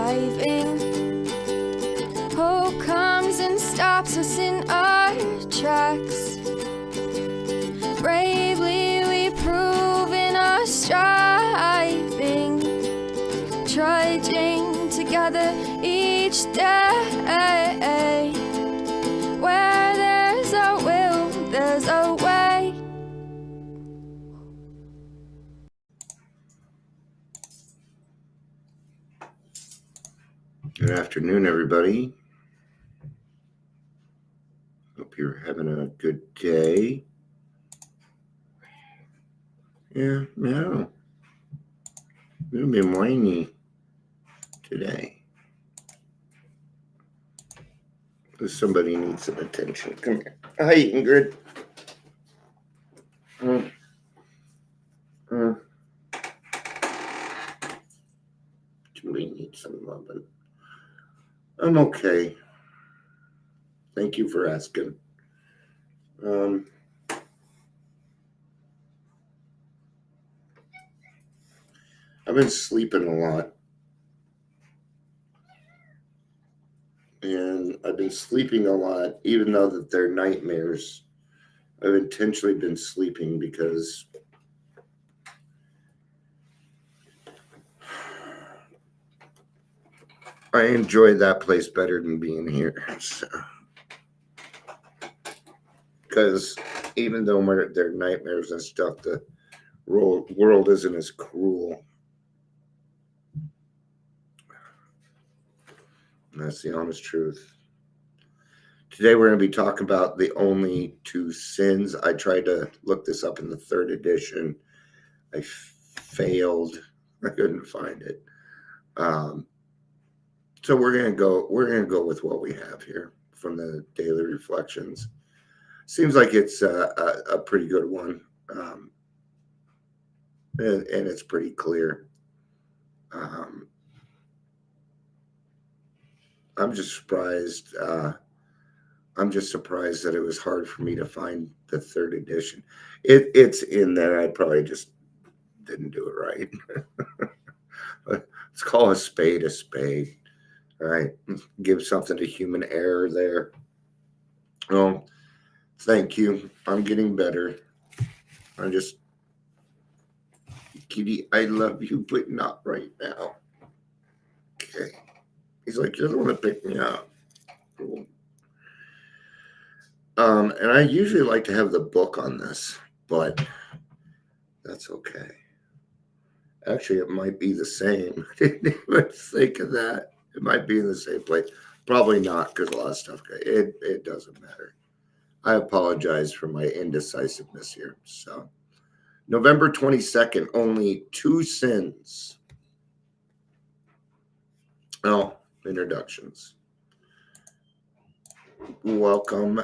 driving. Hope comes and stops us in our tracks. Bravely we prove in our striving, trudging together each day. Where there's a will, there's a way. Good afternoon, everybody. Hope you're having a good day. Yeah, no. A little bit whiny today. Somebody needs some attention. Come here. Hi, Ingrid. Somebody needs some loving. I'm okay. Thank you for asking. I've been sleeping a lot. And I've been sleeping a lot, even though that they're nightmares. I've intentionally been sleeping because I enjoy that place better than being here. So, because even though they're nightmares and stuff, the world isn't as cruel. That's the honest truth. Today we're going to be talking about the only two sins. I tried to look this up in the 3rd edition. I failed. I couldn't find it. So we're gonna go with what we have here from the Daily Reflections. Seems like it's a pretty good one, and it's pretty clear. I'm just surprised. I'm just surprised that it was hard for me to find the 3rd edition. It's in there. I probably just didn't do it right. Let's call a spade a spade. All right, give something to human error there. Oh, thank you. I'm getting better. Kitty, I love you, but not right now. Okay. He's like, you're the one that picked me up. Cool. And I usually like to have the book on this, but that's okay. Actually, it might be the same. I didn't even think of that. It might be in the same place. Probably not, because a lot of stuff, it doesn't matter. I apologize for my indecisiveness here. So, November 22nd, only 2 sins. Oh, introductions. Welcome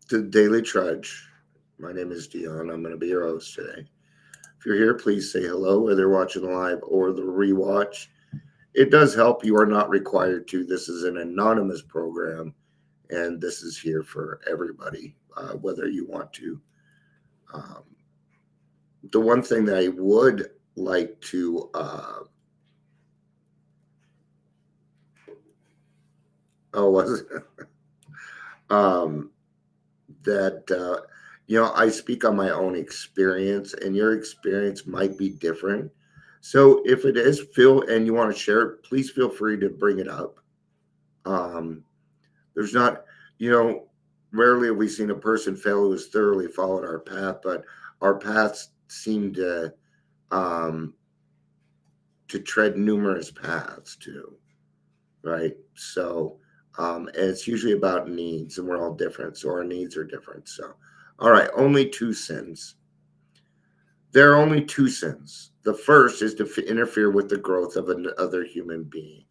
to Daily Trudge. My name is Dion. I'm going to be your host today. If you're here, please say hello, whether you're watching live or the rewatch. It does help. You are not required to. This is an anonymous program, and this is here for everybody, whether you want to. The one thing that I would like to I speak on my own experience, and your experience might be different. So if it is, and you want to share it, please feel free to bring it up. There's not, rarely have we seen a person fail who has thoroughly followed our path, but our paths seem to tread numerous paths too, right? So, and it's usually about needs, and we're all different, so our needs are different. So, all right, only 2 sins. There are only 2 sins. The first is to interfere with the growth of another human being.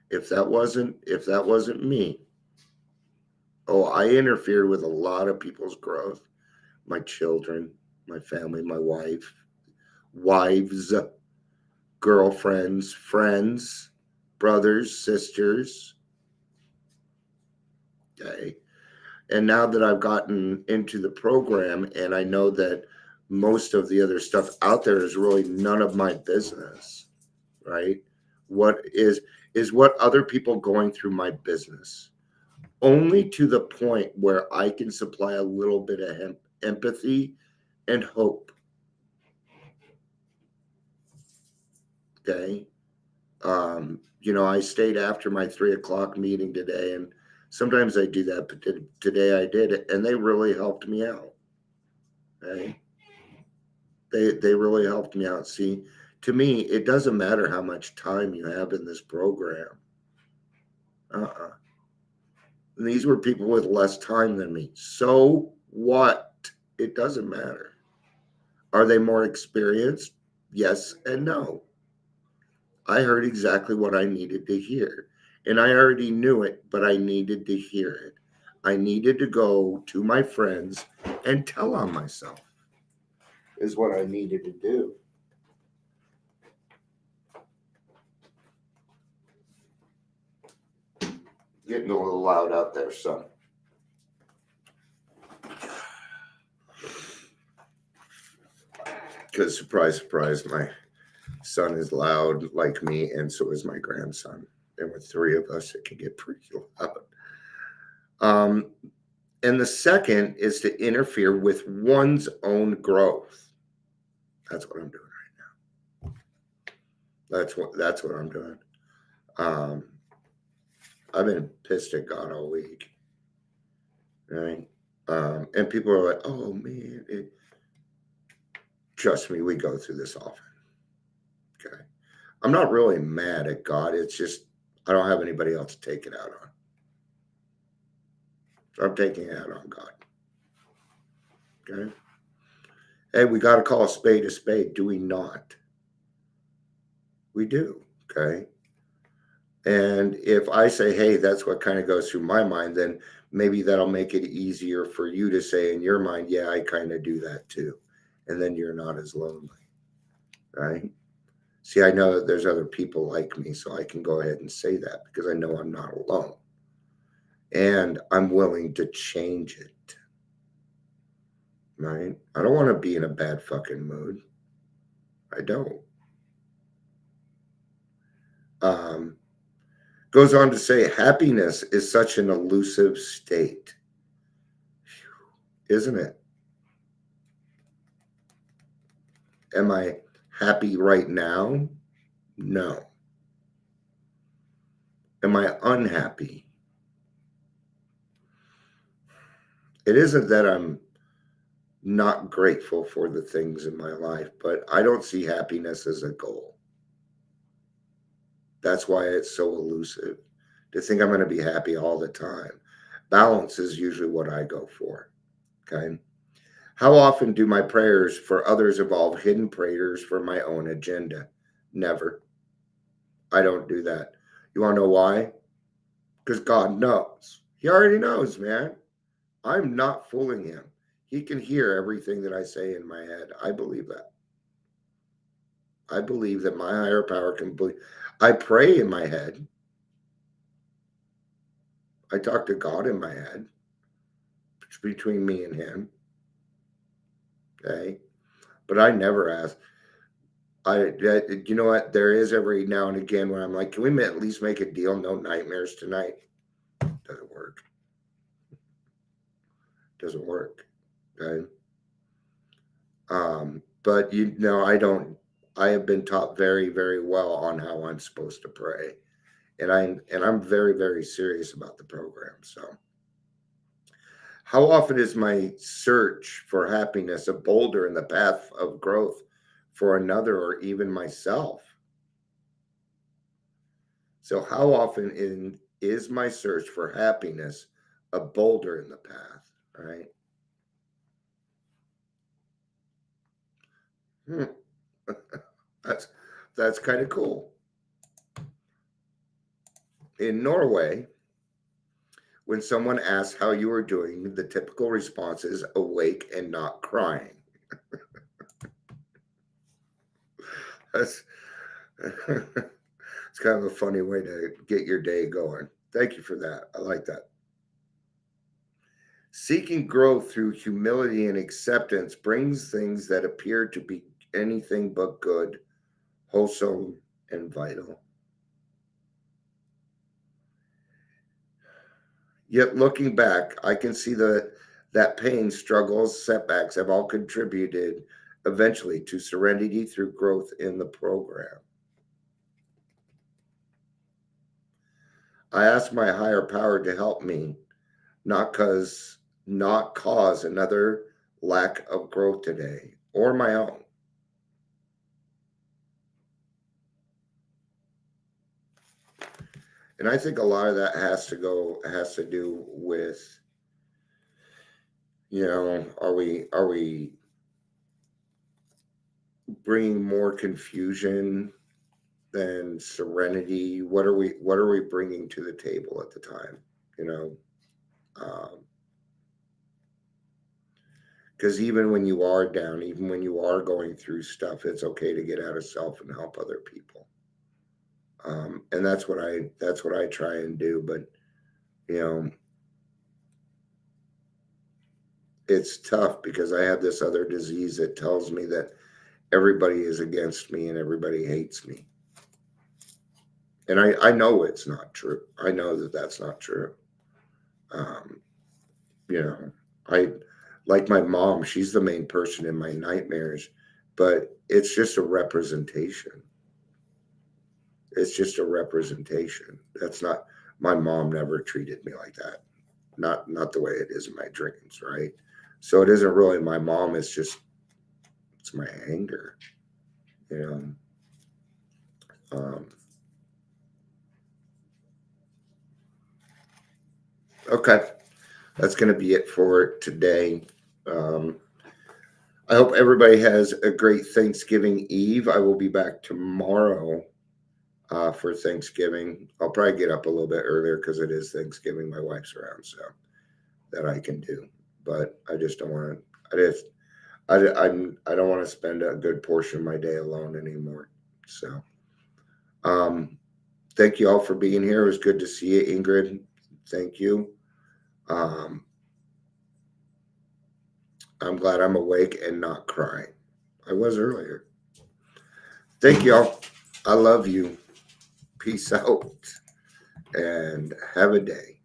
If that wasn't me, I interfered with a lot of people's growth. My children, my family, my wives, girlfriends, friends, brothers, sisters. Okay. And now that I've gotten into the program and I know that most of the other stuff out there is really none of my business, right? What is what other people going through my business, only to the point where I can supply a little bit of empathy and hope. Okay. I stayed after my 3 o'clock meeting today, and sometimes I do that, but today I did it, and they really helped me out. Okay. They really helped me out. See, to me, it doesn't matter how much time you have in this program. Uh-uh. And these were people with less time than me. So what? It doesn't matter. Are they more experienced? Yes and no. I heard exactly what I needed to hear. And I already knew it, but I needed to hear it. I needed to go to my friends and tell on myself, is what I needed to do. Getting a little loud out there, son. Because surprise, surprise, my son is loud like me, and so is my grandson. And with three of us, it can get pretty loud. And the second is to interfere with one's own growth. That's what I'm doing right now. That's what I'm doing. I've been pissed at God all week, right? And people are like, "Oh man, trust me, we go through this often." Okay, I'm not really mad at God. It's just I don't have anybody else to take it out on. So I'm taking it out on God. Okay. Hey, we got to call a spade, do we not? We do. Okay. And if I say, hey, that's what kind of goes through my mind, then maybe that'll make it easier for you to say in your mind, yeah, I kind of do that too. And then you're not as lonely. Right. See, I know that there's other people like me, so I can go ahead and say that because I know I'm not alone. And I'm willing to change it. Right. I don't want to be in a bad fucking mood. I don't. Goes on to say, happiness is such an elusive state, isn't it? Am I happy right now? No. Am I unhappy? It isn't that I'm not grateful for the things in my life, but I don't see happiness as a goal. That's why it's so elusive. To think I'm going to be happy all the time. Balance is usually what I go for. Okay. How often do my prayers for others involve hidden prayers for my own agenda? Never. I don't do that. You want to know why? Because God knows. He already knows, man. I'm not fooling him. He can hear everything that I say in my head. I believe that. I believe that my higher power can believe. I pray in my head. I talk to God in my head. It's between me and him. Okay. But I never ask. You know what? There is every now and again where I'm like, can we at least make a deal? No nightmares tonight. Doesn't work. Doesn't work. Okay. But I have been taught very, very well on how I'm supposed to pray. And I'm very, very serious about the program. So how often is my search for happiness a boulder in the path of growth for another or even myself? So how often is my search for happiness a boulder in the path? Right? That's kind of cool. In Norway, when someone asks how you are doing, the typical response is awake and not crying. That's it's kind of a funny way to get your day going. Thank you for that. I like that. Seeking growth through humility and acceptance brings things that appear to be anything but good, wholesome, and vital. Yet looking back, I can see that pain, struggles, setbacks have all contributed eventually to serenity through growth in the program. I ask my higher power to help me, not cause another lack of growth today or my own. And I think a lot of that has to do with, are we bringing more confusion than serenity? What are we bringing to the table at the time? You know, because even when you are down, even when you are going through stuff, it's okay to get out of self and help other people. And that's what I try and do. But you know, it's tough because I have this other disease that tells me that everybody is against me and everybody hates me. And I know it's not true. I know that that's not true. Um, you know, I like my mom, she's the main person in my nightmares, but it's just a representation. It's just a representation. That's not, my mom never treated me like that. Not the way it is in my dreams, right? So it isn't really my mom, it's my anger, you know. Okay, that's going to be it for today. Um, I hope everybody has a great Thanksgiving Eve. I will be back tomorrow for Thanksgiving. I'll probably get up a little bit earlier because it is Thanksgiving. My wife's around, so that I can do. But I just don't want to. I don't want to spend a good portion of my day alone anymore. So, um, thank you all for being here. It was good to see you, Ingrid. Thank you. Um, I'm glad I'm awake and not crying. I was earlier. Thank y'all. I love you. Peace out and have a day.